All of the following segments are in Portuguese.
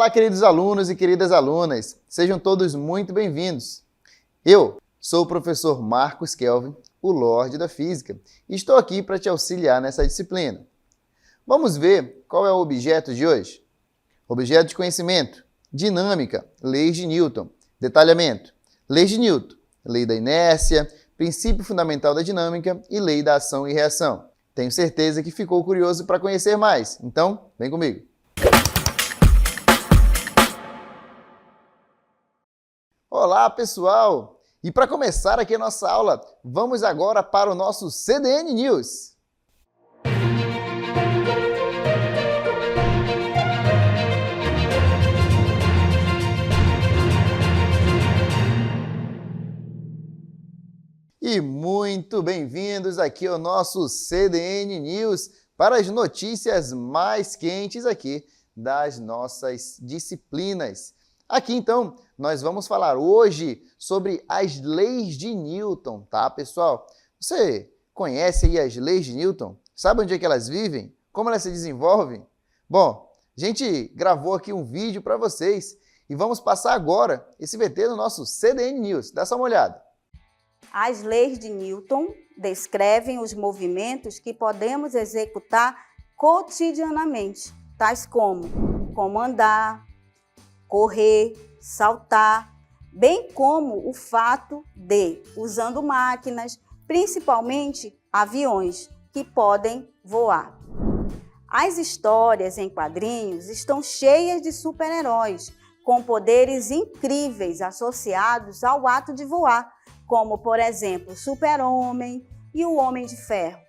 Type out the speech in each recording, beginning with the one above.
Olá, queridos alunos e queridas alunas, sejam todos muito bem-vindos. Eu sou o professor Marcos Kelvin, o Lorde da Física, e estou aqui para te auxiliar nessa disciplina. Vamos ver qual é o objeto de hoje? Objeto de conhecimento, dinâmica, leis de Newton, detalhamento, leis de Newton, lei da inércia, princípio fundamental da dinâmica e lei da ação e reação. Tenho certeza que ficou curioso para conhecer mais, então vem comigo. Olá, pessoal! E para começar aqui a nossa aula, vamos agora para o nosso CDN News. E muito bem-vindos aqui ao nosso CDN News para as notícias mais quentes aqui das nossas disciplinas. Aqui, então, nós vamos falar hoje sobre as leis de Newton, tá, pessoal? Você conhece aí as leis de Newton? Sabe onde é que elas vivem? Como elas se desenvolvem? Bom, a gente gravou aqui um vídeo para vocês e vamos passar agora esse VT no nosso CDN News. Dá só uma olhada. As leis de Newton descrevem os movimentos que podemos executar cotidianamente, tais como andar, correr, saltar, bem como o fato de, usando máquinas, principalmente aviões, que podem voar. As histórias em quadrinhos estão cheias de super-heróis, com poderes incríveis associados ao ato de voar, como, por exemplo, o Super-Homem e o Homem de Ferro.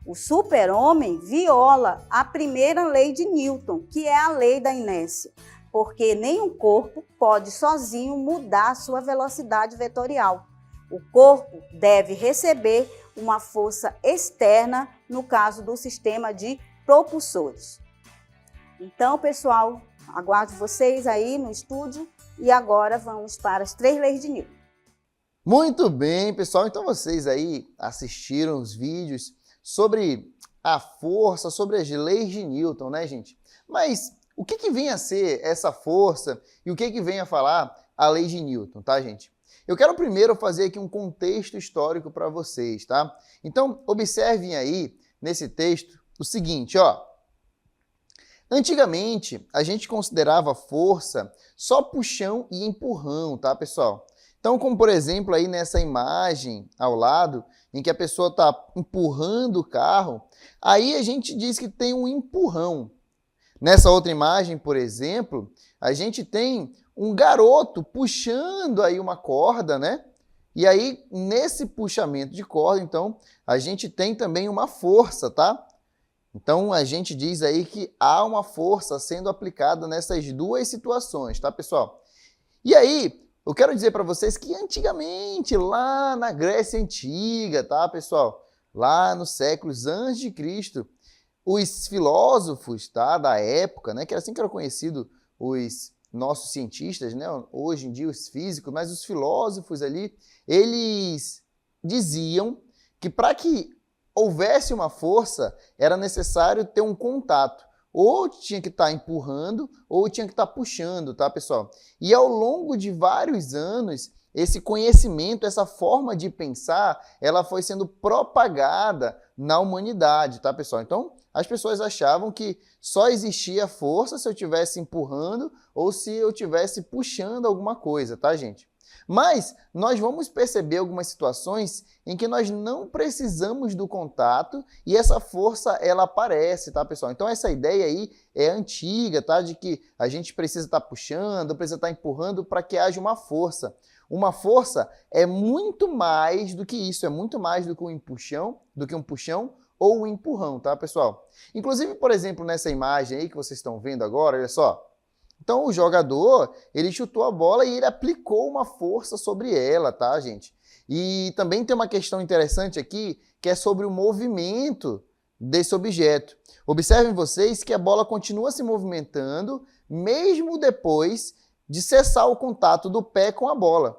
O Super-Homem viola a primeira lei de Newton, que é a lei da inércia, porque nenhum corpo pode sozinho mudar sua velocidade vetorial. O corpo deve receber uma força externa, no caso do sistema de propulsores. Então, pessoal, aguardo vocês aí no estúdio e agora vamos para as 3 leis de Newton. Muito bem, pessoal. Então vocês aí assistiram os vídeos sobre a força, sobre as leis de Newton, né, gente? Mas o que vem a ser essa força e o que vem a falar a lei de Newton, tá, gente? Eu quero primeiro fazer aqui um contexto histórico para vocês, tá? Então, observem aí nesse texto o seguinte, ó. Antigamente, a gente considerava força só puxão e empurrão, tá, pessoal? Então, como por exemplo aí nessa imagem ao lado, em que a pessoa está empurrando o carro, aí a gente diz que tem um empurrão. Nessa outra imagem, por exemplo, a gente tem um garoto puxando aí uma corda, né? E aí, nesse puxamento de corda, então, a gente tem também uma força, tá? Então, a gente diz aí que há uma força sendo aplicada nessas duas situações, tá, pessoal? E aí, eu quero dizer para vocês que antigamente, lá na Grécia Antiga, tá, pessoal? Lá nos séculos antes de Cristo, os filósofos, tá, da época, né, que era assim que eram conhecidos os nossos cientistas, né, hoje em dia os físicos, mas os filósofos ali, eles diziam que para que houvesse uma força, era necessário ter um contato. Ou tinha que estar empurrando, ou tinha que estar puxando, tá, pessoal? E ao longo de vários anos, esse conhecimento, essa forma de pensar, ela foi sendo propagada na humanidade, tá, pessoal? Então, as pessoas achavam que só existia força se eu estivesse empurrando ou se eu estivesse puxando alguma coisa, tá, gente? Mas nós vamos perceber algumas situações em que nós não precisamos do contato e essa força, ela aparece, tá, pessoal? Então essa ideia aí é antiga, tá? De que a gente precisa estar puxando, precisa estar empurrando para que haja uma força. Uma força é muito mais do que isso, é muito mais do que um puxão ou um empurrão, tá, pessoal? Inclusive, por exemplo, nessa imagem aí que vocês estão vendo agora, olha só. Então, o jogador, ele chutou a bola e ele aplicou uma força sobre ela, tá, gente? E também tem uma questão interessante aqui, que é sobre o movimento desse objeto. Observem vocês que a bola continua se movimentando, mesmo depois de cessar o contato do pé com a bola,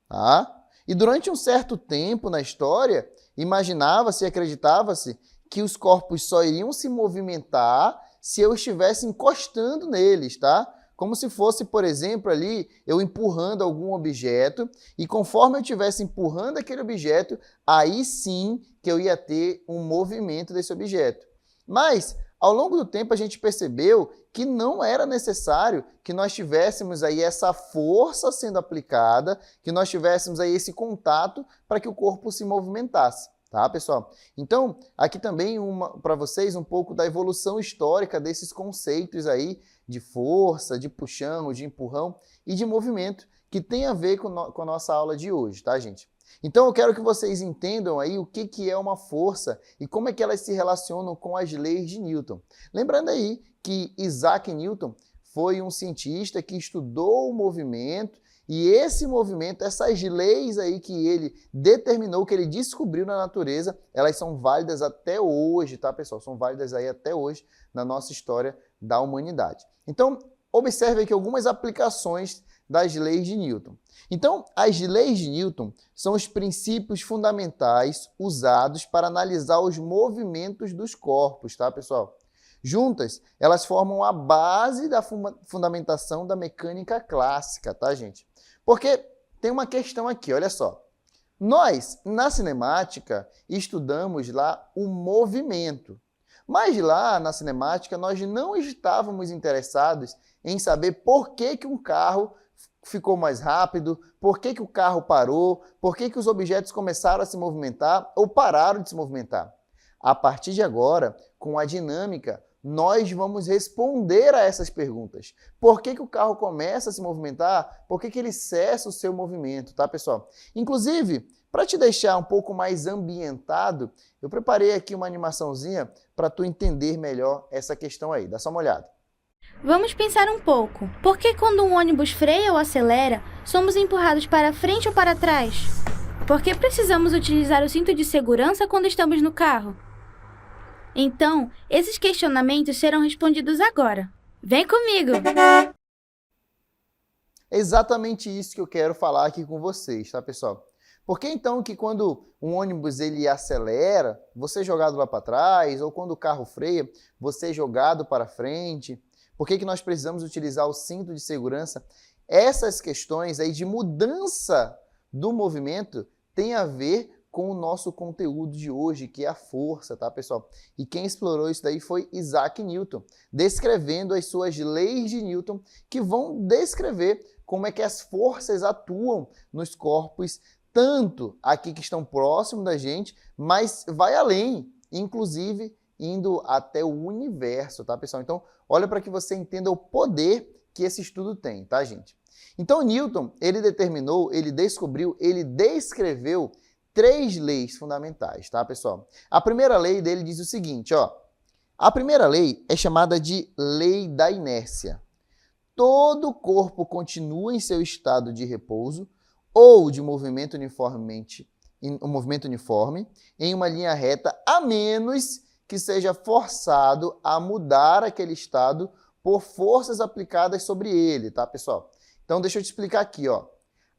tá? E durante um certo tempo na história, imaginava-se e acreditava-se que os corpos só iriam se movimentar se eu estivesse encostando neles, tá? como se fosse, por exemplo, ali eu empurrando algum objeto e conforme eu estivesse empurrando aquele objeto, aí sim que eu ia ter um movimento desse objeto. Mas, ao longo do tempo, a gente percebeu que não era necessário que nós tivéssemos aí essa força sendo aplicada, que nós tivéssemos aí esse contato para que o corpo se movimentasse. Tá, pessoal? Então, aqui também para vocês um pouco da evolução histórica desses conceitos aí de força, de puxão, de empurrão e de movimento que tem a ver com a nossa aula de hoje, tá, gente? Então, eu quero que vocês entendam aí o que é uma força e como é que elas se relacionam com as leis de Newton. Lembrando aí que Isaac Newton foi um cientista que estudou o movimento e esse movimento, essas leis aí que ele determinou, que ele descobriu na natureza, elas são válidas até hoje, tá, pessoal? São válidas aí até hoje na nossa história da humanidade. Então, observe aqui algumas aplicações das leis de Newton. Então, as leis de Newton são os princípios fundamentais usados para analisar os movimentos dos corpos, tá, pessoal? Juntas, elas formam a base da fundamentação da mecânica clássica, tá, gente? Porque tem uma questão aqui, olha só. Nós, na cinemática, estudamos lá o movimento. Mas lá na cinemática, nós não estávamos interessados em saber por que um carro ficou mais rápido, por que o carro parou, por que os objetos começaram a se movimentar ou pararam de se movimentar. A partir de agora, com a dinâmica, nós vamos responder a essas perguntas. Por que o carro começa a se movimentar? Por que ele cessa o seu movimento, tá, pessoal? Inclusive, para te deixar um pouco mais ambientado, eu preparei aqui uma animaçãozinha para tu entender melhor essa questão aí. Dá só uma olhada. Vamos pensar um pouco. Por que quando um ônibus freia ou acelera, somos empurrados para frente ou para trás? Por que precisamos utilizar o cinto de segurança quando estamos no carro? Então, esses questionamentos serão respondidos agora. Vem comigo! É exatamente isso que eu quero falar aqui com vocês, tá, pessoal? Por que então que quando um ônibus ele acelera, você é jogado lá para trás, ou quando o carro freia, você é jogado para frente? Por que nós precisamos utilizar o cinto de segurança? Essas questões aí de mudança do movimento têm a ver com o nosso conteúdo de hoje, que é a força, tá, pessoal? E quem explorou isso daí foi Isaac Newton, descrevendo as suas leis de Newton, que vão descrever como é que as forças atuam nos corpos, tanto aqui que estão próximos da gente, mas vai além, inclusive indo até o universo, tá, pessoal? Então, olha para que você entenda o poder que esse estudo tem, tá, gente? Então, Newton, ele determinou, ele descobriu, ele descreveu 3 leis fundamentais, tá, pessoal? A primeira lei dele diz o seguinte, ó. A primeira lei é chamada de lei da inércia. Todo corpo continua em seu estado de repouso ou de movimento uniforme em uma linha reta, a menos que seja forçado a mudar aquele estado por forças aplicadas sobre ele, tá, pessoal? Então, deixa eu te explicar aqui, ó.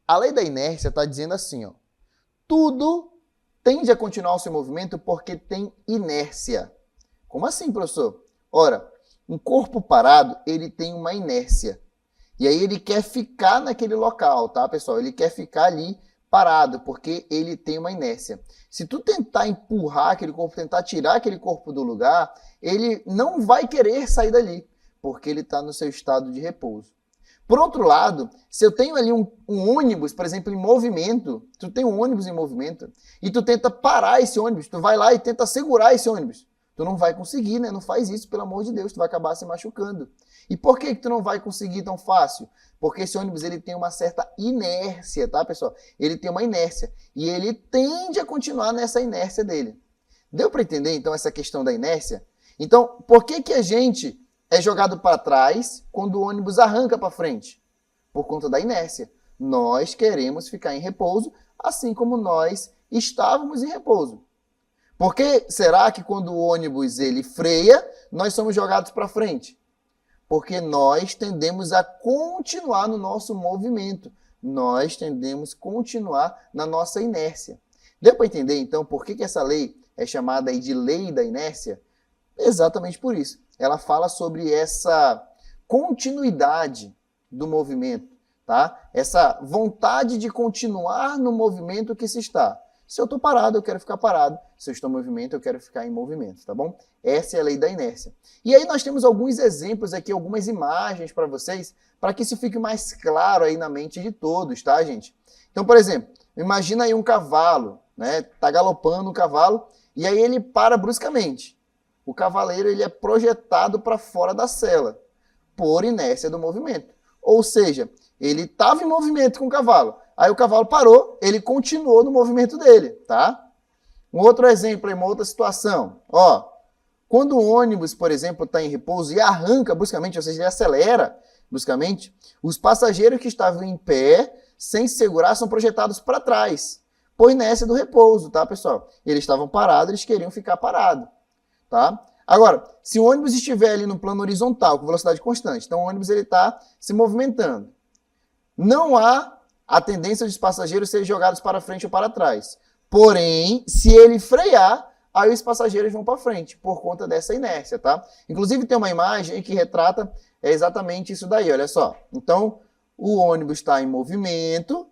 A lei da inércia está dizendo assim, ó. Tudo tende a continuar o seu movimento porque tem inércia. Como assim, professor? Ora, um corpo parado, ele tem uma inércia. E aí ele quer ficar naquele local, tá, pessoal? Ele quer ficar ali parado, porque ele tem uma inércia. Se tu tentar empurrar aquele corpo, tentar tirar aquele corpo do lugar, ele não vai querer sair dali, porque ele está no seu estado de repouso. Por outro lado, se eu tenho ali um ônibus, por exemplo, em movimento, tu tem um ônibus em movimento, e tu tenta parar esse ônibus, tu vai lá e tenta segurar esse ônibus. Tu não vai conseguir, né? Não faz isso, pelo amor de Deus, tu vai acabar se machucando. E por que tu não vai conseguir tão fácil? Porque esse ônibus ele tem uma certa inércia, tá, pessoal? Ele tem uma inércia, e ele tende a continuar nessa inércia dele. Deu para entender, então, essa questão da inércia? Então, por que a gente é jogado para trás quando o ônibus arranca para frente? Por conta da inércia. Nós queremos ficar em repouso, assim como nós estávamos em repouso. Por que será que quando o ônibus ele freia, nós somos jogados para frente? Porque nós tendemos a continuar no nosso movimento. Nós tendemos a continuar na nossa inércia. Deu para entender, então, por que essa lei é chamada aí de lei da inércia? Exatamente por isso. Ela fala sobre essa continuidade do movimento, tá? Essa vontade de continuar no movimento que se está. Se eu estou parado, eu quero ficar parado. Se eu estou em movimento, eu quero ficar em movimento, tá bom? Essa é a lei da inércia. E aí nós temos alguns exemplos aqui, algumas imagens para vocês, para que isso fique mais claro aí na mente de todos, tá, gente? Então, por exemplo, imagina aí um cavalo, né? Tá galopando um cavalo e aí ele para bruscamente. O cavaleiro ele é projetado para fora da sela por inércia do movimento. Ou seja, ele estava em movimento com o cavalo. Aí o cavalo parou, ele continuou no movimento dele, tá? Um outro exemplo, uma outra situação. Ó, quando o ônibus, por exemplo, está em repouso e arranca bruscamente, ou seja, ele acelera bruscamente, os passageiros que estavam em pé, sem se segurar, são projetados para trás, por inércia do repouso, tá, pessoal? Eles estavam parados, eles queriam ficar parados, tá? Agora, se o ônibus estiver ali no plano horizontal, com velocidade constante, então o ônibus está se movimentando. Não há a tendência dos passageiros serem jogados para frente ou para trás. Porém, se ele frear, aí os passageiros vão para frente, por conta dessa inércia, tá? Inclusive tem uma imagem que retrata exatamente isso daí, olha só. Então, o ônibus está em movimento,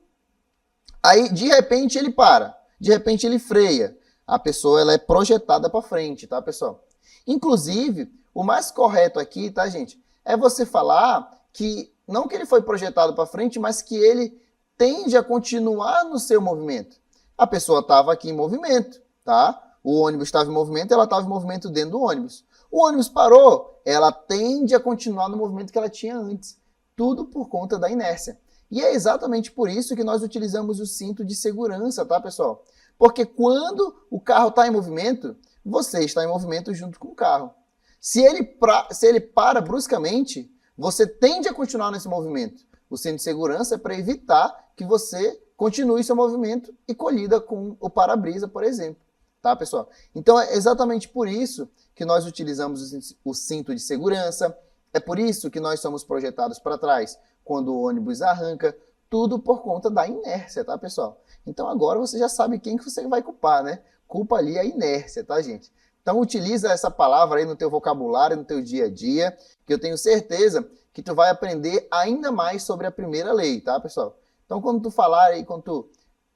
aí de repente ele para, de repente ele freia. A pessoa ela é projetada para frente, tá, pessoal? Inclusive, o mais correto aqui, tá, gente, é você falar que, não que ele foi projetado para frente, mas que ele tende a continuar no seu movimento. A pessoa estava aqui em movimento, tá? O ônibus estava em movimento, ela estava em movimento dentro do ônibus. O ônibus parou, ela tende a continuar no movimento que ela tinha antes. Tudo por conta da inércia. E é exatamente por isso que nós utilizamos o cinto de segurança, tá, pessoal? Porque quando o carro está em movimento, você está em movimento junto com o carro. Se ele para bruscamente, você tende a continuar nesse movimento. O cinto de segurança é para evitar que você continue seu movimento e colida com o para-brisa, por exemplo. Tá, pessoal? Então, é exatamente por isso que nós utilizamos o cinto de segurança. É por isso que nós somos projetados para trás quando o ônibus arranca. Tudo por conta da inércia, tá, pessoal? Então, agora você já sabe quem que você vai culpar, né? Culpa ali a inércia, tá, gente? Então, utiliza essa palavra aí no teu vocabulário, no teu dia a dia, que eu tenho certeza que tu vai aprender ainda mais sobre a primeira lei, tá, pessoal? Então, quando tu falar aí, quando tu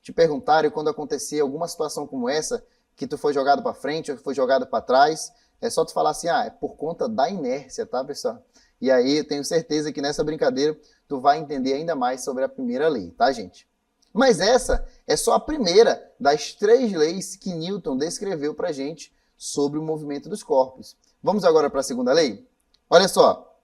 te perguntarem, quando acontecer alguma situação como essa, que tu foi jogado para frente ou que foi jogado para trás, é só tu falar assim, é por conta da inércia, tá, pessoal? E aí, eu tenho certeza que nessa brincadeira, tu vai entender ainda mais sobre a primeira lei, tá, gente? Mas essa é só a primeira das 3 leis que Newton descreveu pra gente sobre o movimento dos corpos. Vamos agora para a segunda lei? Olha só.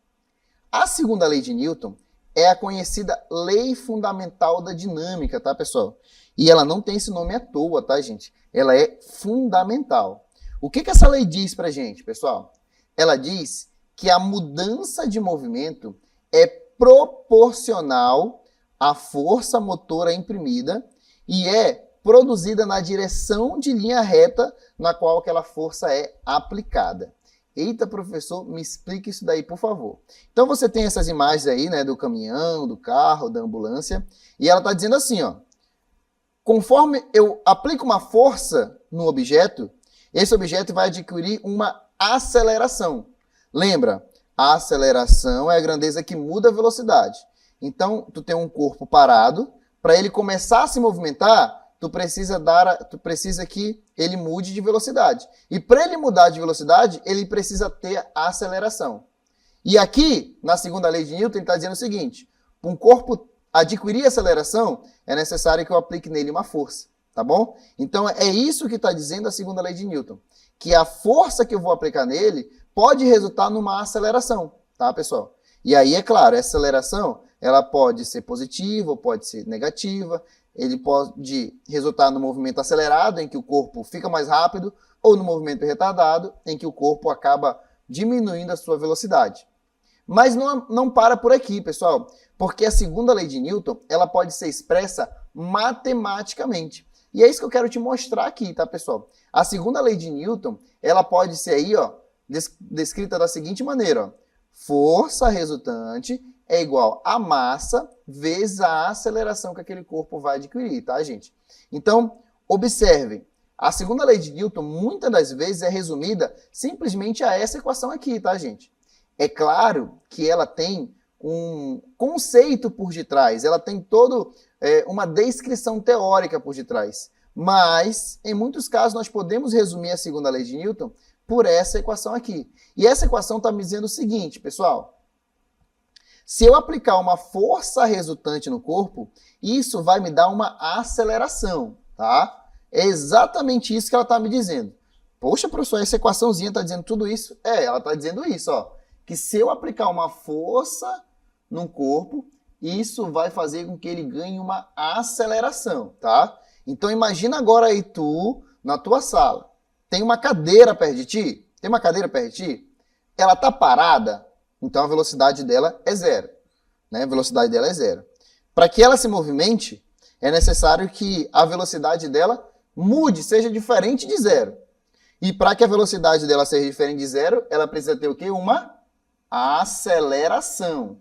A segunda lei de Newton é a conhecida lei fundamental da dinâmica, tá, pessoal? E ela não tem esse nome à toa, tá, gente? Ela é fundamental. O que essa lei diz pra gente, pessoal? Ela diz que a mudança de movimento é proporcional à força motora imprimida e é produzida na direção de linha reta na qual aquela força é aplicada. Eita, professor, me explique isso daí, por favor. Então você tem essas imagens aí, né, do caminhão, do carro, da ambulância, e ela está dizendo assim, ó, conforme eu aplico uma força no objeto, esse objeto vai adquirir uma aceleração. Lembra, a aceleração é a grandeza que muda a velocidade. Então, tu tem um corpo parado, para ele começar a se movimentar, tu precisa que ele mude de velocidade. E para ele mudar de velocidade, ele precisa ter a aceleração. E aqui, na segunda lei de Newton, ele está dizendo o seguinte, para um corpo adquirir aceleração, é necessário que eu aplique nele uma força, tá bom? Então, é isso que está dizendo a segunda lei de Newton, que a força que eu vou aplicar nele pode resultar numa aceleração, tá, pessoal? E aí, é claro, essa aceleração, ela pode ser positiva ou pode ser negativa, ele pode resultar no movimento acelerado, em que o corpo fica mais rápido, ou no movimento retardado, em que o corpo acaba diminuindo a sua velocidade. Mas não para por aqui, pessoal, porque a segunda lei de Newton, ela pode ser expressa matematicamente. E é isso que eu quero te mostrar aqui, tá, pessoal? A segunda lei de Newton, ela pode ser aí, ó, descrita da seguinte maneira, ó. Força resultante é igual a massa vezes a aceleração que aquele corpo vai adquirir, tá, gente? Então, observem, a segunda lei de Newton, muitas das vezes, é resumida simplesmente a essa equação aqui, tá, gente? É claro que ela tem um conceito por detrás, ela tem toda uma descrição teórica por detrás. Mas, em muitos casos, nós podemos resumir a segunda lei de Newton por essa equação aqui. E essa equação está me dizendo o seguinte, pessoal. Se eu aplicar uma força resultante no corpo, isso vai me dar uma aceleração, tá? É exatamente isso que ela está me dizendo. Poxa, professor, essa equaçãozinha está dizendo tudo isso? Ela está dizendo isso, ó. Que se eu aplicar uma força num corpo, isso vai fazer com que ele ganhe uma aceleração, tá? Então imagina agora aí tu, na tua sala, tem uma cadeira perto de ti? Tem uma cadeira perto de ti? Ela está parada? Então a velocidade dela é zero. Né? A velocidade dela é zero. Para que ela se movimente, é necessário que a velocidade dela mude, seja diferente de zero. E para que a velocidade dela seja diferente de zero, ela precisa ter o quê? Uma aceleração.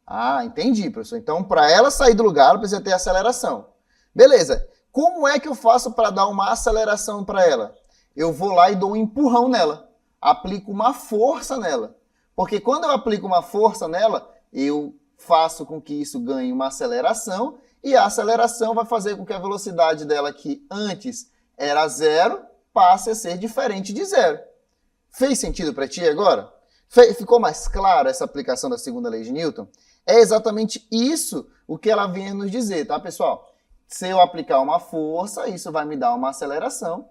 Ah, entendi, professor. Então, para ela sair do lugar, ela precisa ter aceleração. Beleza. Como é que eu faço para dar uma aceleração para ela? Eu vou lá e dou um empurrão nela. Aplico uma força nela. Porque quando eu aplico uma força nela, eu faço com que isso ganhe uma aceleração, e a aceleração vai fazer com que a velocidade dela, que antes era zero, passe a ser diferente de zero. Fez sentido para ti agora? Ficou mais clara essa aplicação da segunda lei de Newton? É exatamente isso o que ela vem nos dizer, tá, pessoal? Se eu aplicar uma força, isso vai me dar uma aceleração,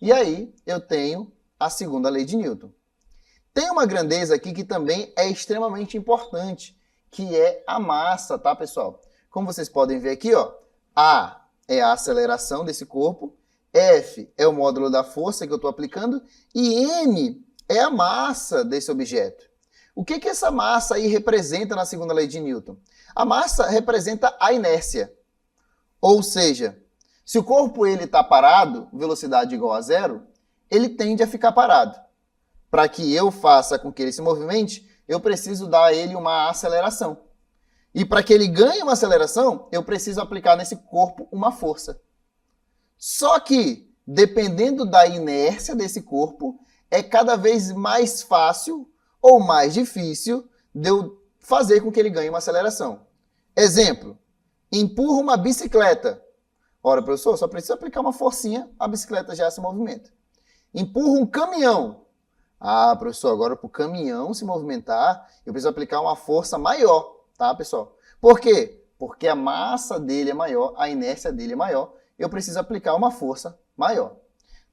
e aí eu tenho a segunda lei de Newton. Tem uma grandeza aqui que também é extremamente importante, que é a massa, tá, pessoal? Como vocês podem ver aqui, ó, A é a aceleração desse corpo, F é o módulo da força que eu estou aplicando e M é a massa desse objeto. O que essa massa aí representa na segunda lei de Newton? A massa representa a inércia. Ou seja, se o corpo está parado, velocidade igual a zero, ele tende a ficar parado. Para que eu faça com que ele se movimente, eu preciso dar a ele uma aceleração. E para que ele ganhe uma aceleração, eu preciso aplicar nesse corpo uma força. Só que, dependendo da inércia desse corpo, é cada vez mais fácil ou mais difícil de eu fazer com que ele ganhe uma aceleração. Exemplo, empurro uma bicicleta. Ora, professor, só preciso aplicar uma forcinha, a bicicleta já se movimenta. Empurro um caminhão. Ah, professor, agora para o caminhão se movimentar, eu preciso aplicar uma força maior, tá, pessoal? Por quê? Porque a massa dele é maior, a inércia dele é maior, eu preciso aplicar uma força maior,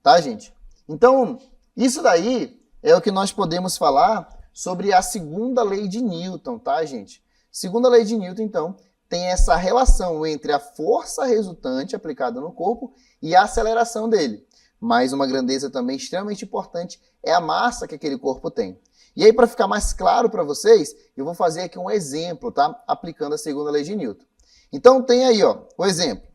tá, gente? Então, isso daí é o que nós podemos falar sobre a segunda lei de Newton, tá, gente? Segunda lei de Newton, então, tem essa relação entre a força resultante aplicada no corpo e a aceleração dele. Mas uma grandeza também extremamente importante é a massa que aquele corpo tem. E aí, para ficar mais claro para vocês, eu vou fazer aqui um exemplo, tá? Aplicando a segunda lei de Newton. Então, tem aí, ó, o exemplo.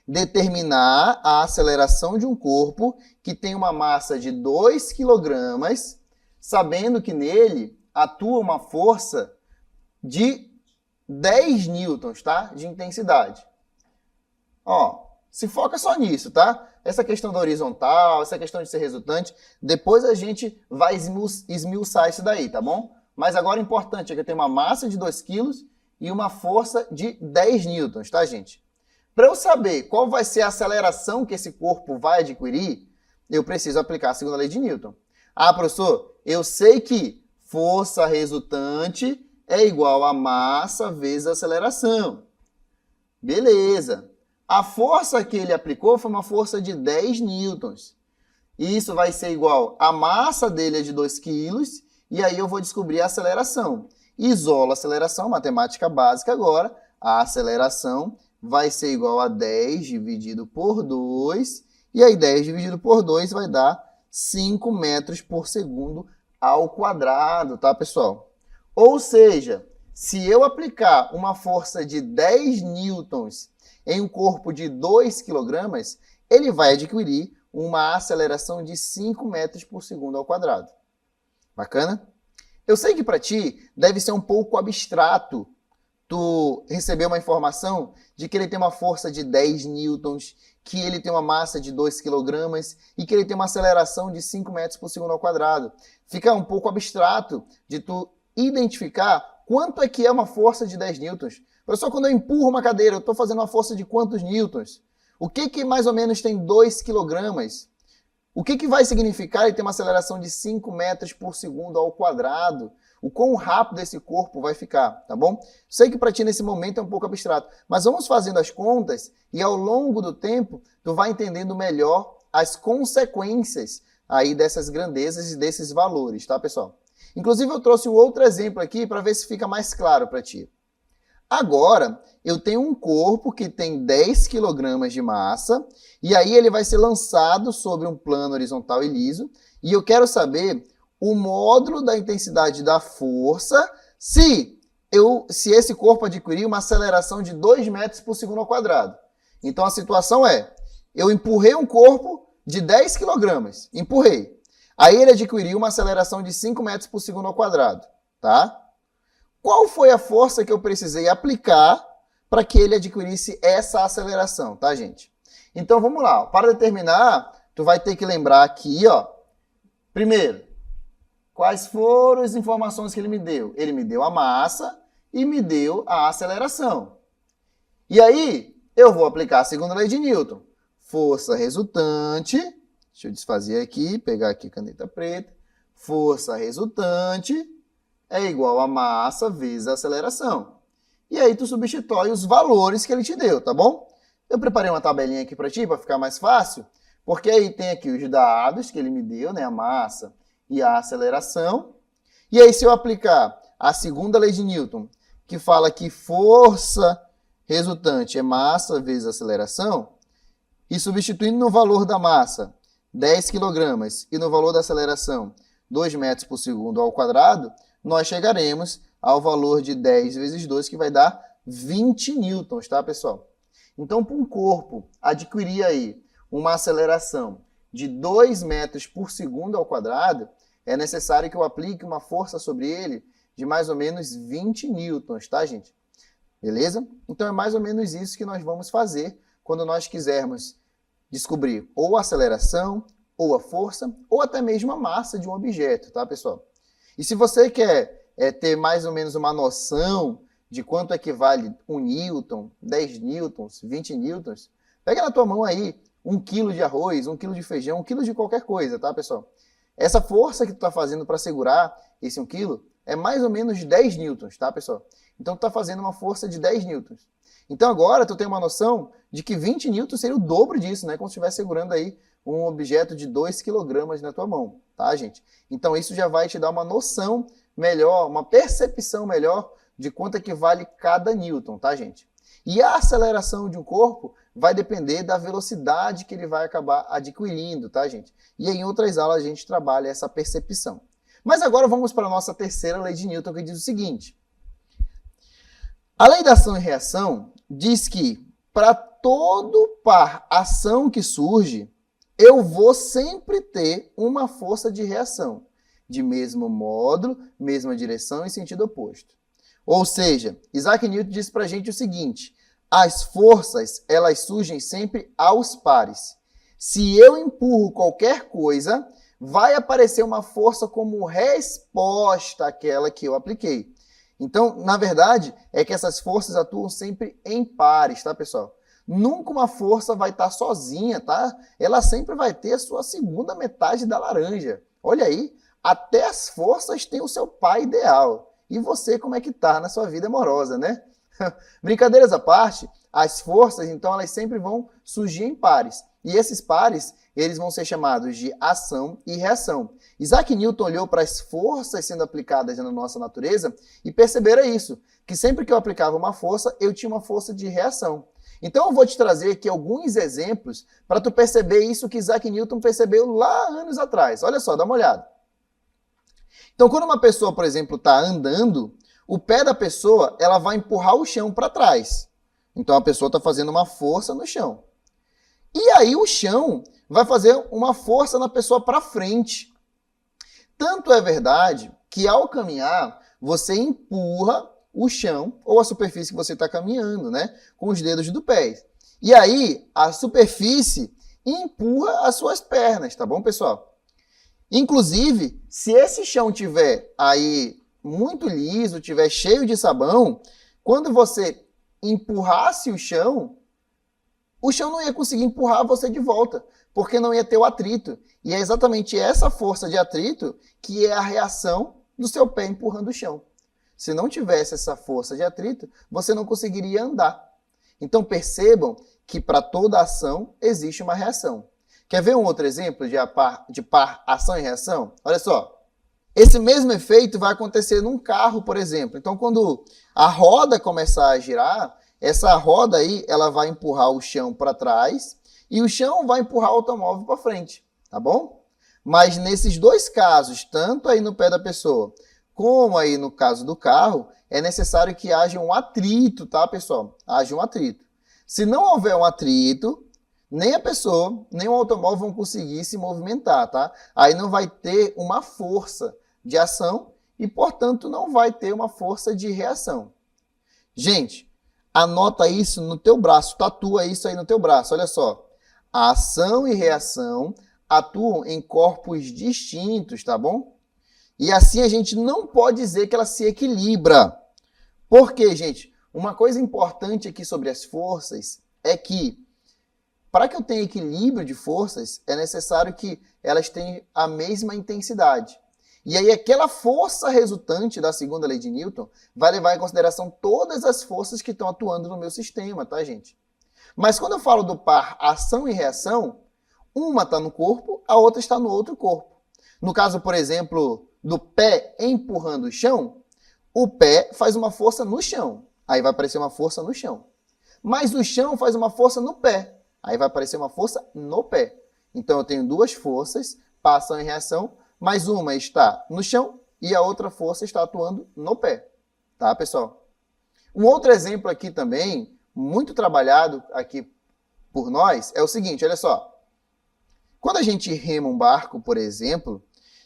Determinar a aceleração de um corpo que tem uma massa de 2 kg, sabendo que nele atua uma força de 10 newtons, tá? De intensidade. Ó, se foca só nisso, tá? Essa questão da horizontal, essa questão de ser resultante, depois a gente vai esmiuçar isso daí, tá bom? Mas agora o importante é que eu tenho uma massa de 2 kg e uma força de 10 newtons, tá, gente? Para eu saber qual vai ser a aceleração que esse corpo vai adquirir, eu preciso aplicar a segunda lei de Newton. Ah, professor, eu sei que força resultante é igual a massa vezes a aceleração. Beleza. A força que ele aplicou foi uma força de 10 newtons. Isso vai ser igual a massa dele é de 2 kg, e aí eu vou descobrir a aceleração. Isolo a aceleração, matemática básica agora, a aceleração vai ser igual a 10 dividido por 2, e aí 10 dividido por 2 vai dar 5 metros por segundo ao quadrado, tá, pessoal? Ou seja, se eu aplicar uma força de 10 newtons em um corpo de 2 kg, ele vai adquirir uma aceleração de 5 metros por segundo ao quadrado. Bacana? Eu sei que para ti deve ser um pouco abstrato tu recebeu uma informação de que ele tem uma força de 10 newtons, que ele tem uma massa de 2 quilogramas e que ele tem uma aceleração de 5 metros por segundo ao quadrado. Fica um pouco abstrato de tu identificar quanto é que é uma força de 10 newtons. Professor, quando eu empurro uma cadeira, eu estou fazendo uma força de quantos newtons? O que mais ou menos tem 2 quilogramas? O que vai significar ele ter uma aceleração de 5 metros por segundo ao quadrado? O quão rápido esse corpo vai ficar, tá bom? Sei que para ti nesse momento é um pouco abstrato, mas vamos fazendo as contas e ao longo do tempo tu vai entendendo melhor as consequências aí dessas grandezas e desses valores, tá, pessoal? Inclusive eu trouxe um outro exemplo aqui para ver se fica mais claro para ti. Agora, eu tenho um corpo que tem 10 kg de massa, e aí ele vai ser lançado sobre um plano horizontal e liso, e eu quero saber o módulo da intensidade da força se esse corpo adquirir uma aceleração de 2 metros por segundo ao quadrado. Então a situação é, eu empurrei um corpo de 10 kg, empurrei. Aí ele adquiriu uma aceleração de 5 metros por segundo ao quadrado, tá? Qual foi a força que eu precisei aplicar para que ele adquirisse essa aceleração, tá, gente? Então, vamos lá. Para determinar, tu vai ter que lembrar aqui, ó. Primeiro, quais foram as informações que ele me deu? Ele me deu a massa e me deu a aceleração. E aí, eu vou aplicar a segunda lei de Newton. Força resultante, deixa eu desfazer aqui, pegar aqui caneta preta. Força resultante é igual a massa vezes a aceleração. E aí tu substitui os valores que ele te deu, tá bom? Eu preparei uma tabelinha aqui para ti, para ficar mais fácil, porque aí tem aqui os dados que ele me deu, né, a massa e a aceleração. E aí se eu aplicar a segunda lei de Newton, que fala que força resultante é massa vezes aceleração, e substituindo no valor da massa 10 kg e no valor da aceleração 2 metros por segundo ao quadrado, nós chegaremos ao valor de 10 vezes 2, que vai dar 20 newtons, tá, pessoal? Então, para um corpo adquirir aí uma aceleração de 2 metros por segundo ao quadrado, é necessário que eu aplique uma força sobre ele de mais ou menos 20 newtons, tá, gente? Beleza? Então, é mais ou menos isso que nós vamos fazer quando nós quisermos descobrir ou a aceleração, ou a força, ou até mesmo a massa de um objeto, tá, pessoal? E se você quer ter mais ou menos uma noção de quanto equivale 1 newton, 10 newtons, 20 newtons, pega na tua mão aí 1 quilo de arroz, 1 quilo de feijão, 1 quilo de qualquer coisa, tá, pessoal? Essa força que tu está fazendo para segurar esse 1 quilo é mais ou menos 10 newtons, tá, pessoal? Então tu está fazendo uma força de 10 newtons. Então agora tu tem uma noção de que 20 newtons seria o dobro disso, né? Como se estivesse segurando aí um objeto de 2 kg na tua mão, tá, gente? Então isso já vai te dar uma noção melhor, uma percepção melhor de quanto equivale cada newton, tá, gente? E a aceleração de um corpo vai depender da velocidade que ele vai acabar adquirindo, tá, gente? E em outras aulas a gente trabalha essa percepção. Mas agora vamos para a nossa terceira lei de Newton, que diz o seguinte. A lei da ação e reação diz que para todo par ação que surge, eu vou sempre ter uma força de reação, de mesmo módulo, mesma direção e sentido oposto. Ou seja, Isaac Newton disse para a gente o seguinte, as forças, elas surgem sempre aos pares. Se eu empurro qualquer coisa, vai aparecer uma força como resposta àquela que eu apliquei. Então, na verdade, é que essas forças atuam sempre em pares, tá, pessoal? Nunca uma força vai estar sozinha, tá? Ela sempre vai ter a sua segunda metade da laranja. Olha aí, até as forças têm o seu pai ideal. E você, como é que tá na sua vida amorosa, né? Brincadeiras à parte, as forças, então, elas sempre vão surgir em pares. E esses pares, eles vão ser chamados de ação e reação. Isaac Newton olhou para as forças sendo aplicadas na nossa natureza e percebera isso, que sempre que eu aplicava uma força, eu tinha uma força de reação. Então eu vou te trazer aqui alguns exemplos para tu perceber isso que Isaac Newton percebeu lá anos atrás. Olha só, dá uma olhada. Então quando uma pessoa, por exemplo, está andando, o pé da pessoa ela vai empurrar o chão para trás. Então a pessoa está fazendo uma força no chão. E aí o chão vai fazer uma força na pessoa para frente. Tanto é verdade que ao caminhar, você empurra o chão ou a superfície que você está caminhando, né? Com os dedos do pé. E aí, a superfície empurra as suas pernas, tá bom, pessoal? Inclusive, se esse chão tiver aí muito liso, tiver cheio de sabão, quando você empurrasse o chão não ia conseguir empurrar você de volta, porque não ia ter o atrito. E é exatamente essa força de atrito que é a reação do seu pé empurrando o chão. Se não tivesse essa força de atrito, você não conseguiria andar. Então percebam que para toda ação existe uma reação. Quer ver um outro exemplo de par ação e reação? Olha só. Esse mesmo efeito vai acontecer num carro, por exemplo. Então, quando a roda começar a girar, essa roda aí, ela vai empurrar o chão para trás e o chão vai empurrar o automóvel para frente, tá bom? Mas nesses dois casos, tanto aí no pé da pessoa como aí no caso do carro, é necessário que haja um atrito, tá, pessoal? Haja um atrito. Se não houver um atrito, nem a pessoa, nem o automóvel vão conseguir se movimentar, tá? Aí não vai ter uma força de ação e, portanto, não vai ter uma força de reação. Gente, anota isso no teu braço, tatua isso aí no teu braço, olha só. A ação e reação atuam em corpos distintos, tá bom? E assim a gente não pode dizer que ela se equilibra. Por quê, gente? Uma coisa importante aqui sobre as forças é que, para que eu tenha equilíbrio de forças, é necessário que elas tenham a mesma intensidade. E aí aquela força resultante da segunda lei de Newton vai levar em consideração todas as forças que estão atuando no meu sistema, tá, gente? Mas quando eu falo do par ação e reação, uma está no corpo, a outra está no outro corpo. No caso, por exemplo, do pé empurrando o chão, o pé faz uma força no chão. Aí vai aparecer uma força no chão. Mas o chão faz uma força no pé. Aí vai aparecer uma força no pé. Então eu tenho duas forças, par ação e reação, mas uma está no chão e a outra força está atuando no pé. Tá, pessoal? Um outro exemplo aqui também, muito trabalhado aqui por nós, é o seguinte, olha só. Quando a gente rema um barco, por exemplo,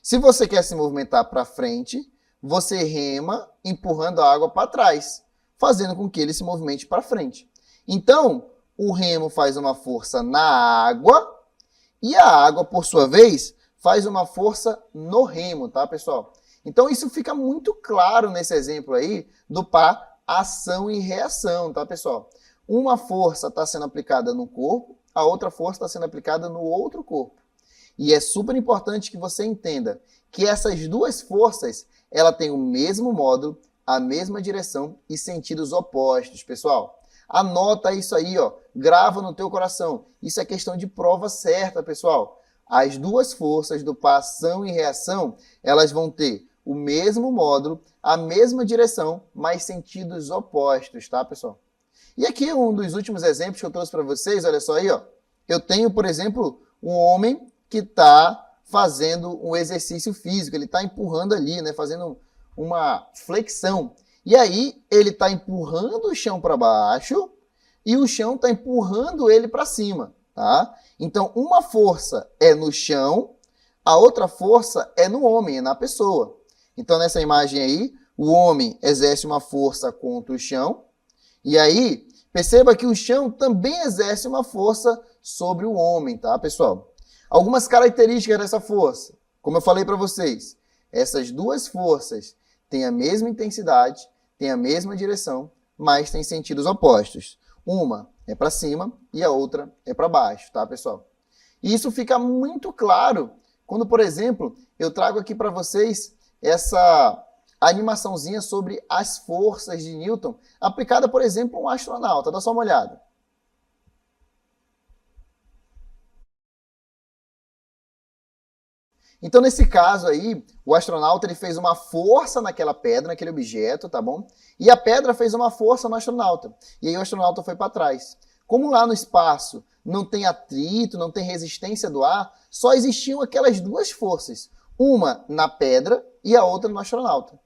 se você quer se movimentar para frente, você rema empurrando a água para trás, fazendo com que ele se movimente para frente. Então, o remo faz uma força na água e a água, por sua vez, faz uma força no remo, tá, pessoal? Então, isso fica muito claro nesse exemplo aí do par ação e reação, tá, pessoal? Uma força está sendo aplicada no corpo, a outra força está sendo aplicada no outro corpo. E é super importante que você entenda que essas duas forças, ela tem o mesmo módulo, a mesma direção e sentidos opostos, pessoal. Anota isso aí, ó, grava no teu coração. Isso é questão de prova certa, pessoal. As duas forças do par ação e reação, elas vão ter o mesmo módulo, a mesma direção, mas sentidos opostos, tá, pessoal? E aqui um dos últimos exemplos que eu trouxe para vocês, olha só aí, ó. Eu tenho, por exemplo, um homem que está fazendo um exercício físico, ele está empurrando ali, né, fazendo uma flexão. E aí ele está empurrando o chão para baixo e o chão está empurrando ele para cima, tá? Então, uma força é no chão, a outra força é no homem, é na pessoa. Então, nessa imagem aí, o homem exerce uma força contra o chão. E aí, perceba que o chão também exerce uma força sobre o homem, tá, pessoal? Algumas características dessa força. Como eu falei para vocês, essas duas forças têm a mesma intensidade, têm a mesma direção, mas têm sentidos opostos. Uma é para cima e a outra é para baixo, tá, pessoal? E isso fica muito claro quando, por exemplo, eu trago aqui para vocês essa animaçãozinha sobre as forças de Newton, aplicada, por exemplo, a um astronauta. Dá só uma olhada. Então, nesse caso aí, o astronauta ele fez uma força naquela pedra, naquele objeto, tá bom? E a pedra fez uma força no astronauta. E aí o astronauta foi para trás. Como lá no espaço não tem atrito, não tem resistência do ar, só existiam aquelas duas forças. Uma na pedra e a outra no astronauta.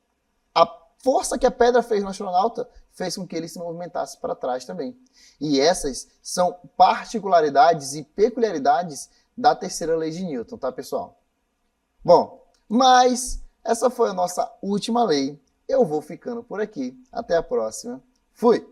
A força que a pedra fez no astronauta fez com que ele se movimentasse para trás também. E essas são particularidades e peculiaridades da terceira lei de Newton, tá, pessoal? Bom, mas essa foi a nossa última lei. eu vou ficando por aqui. Até a próxima. Fui!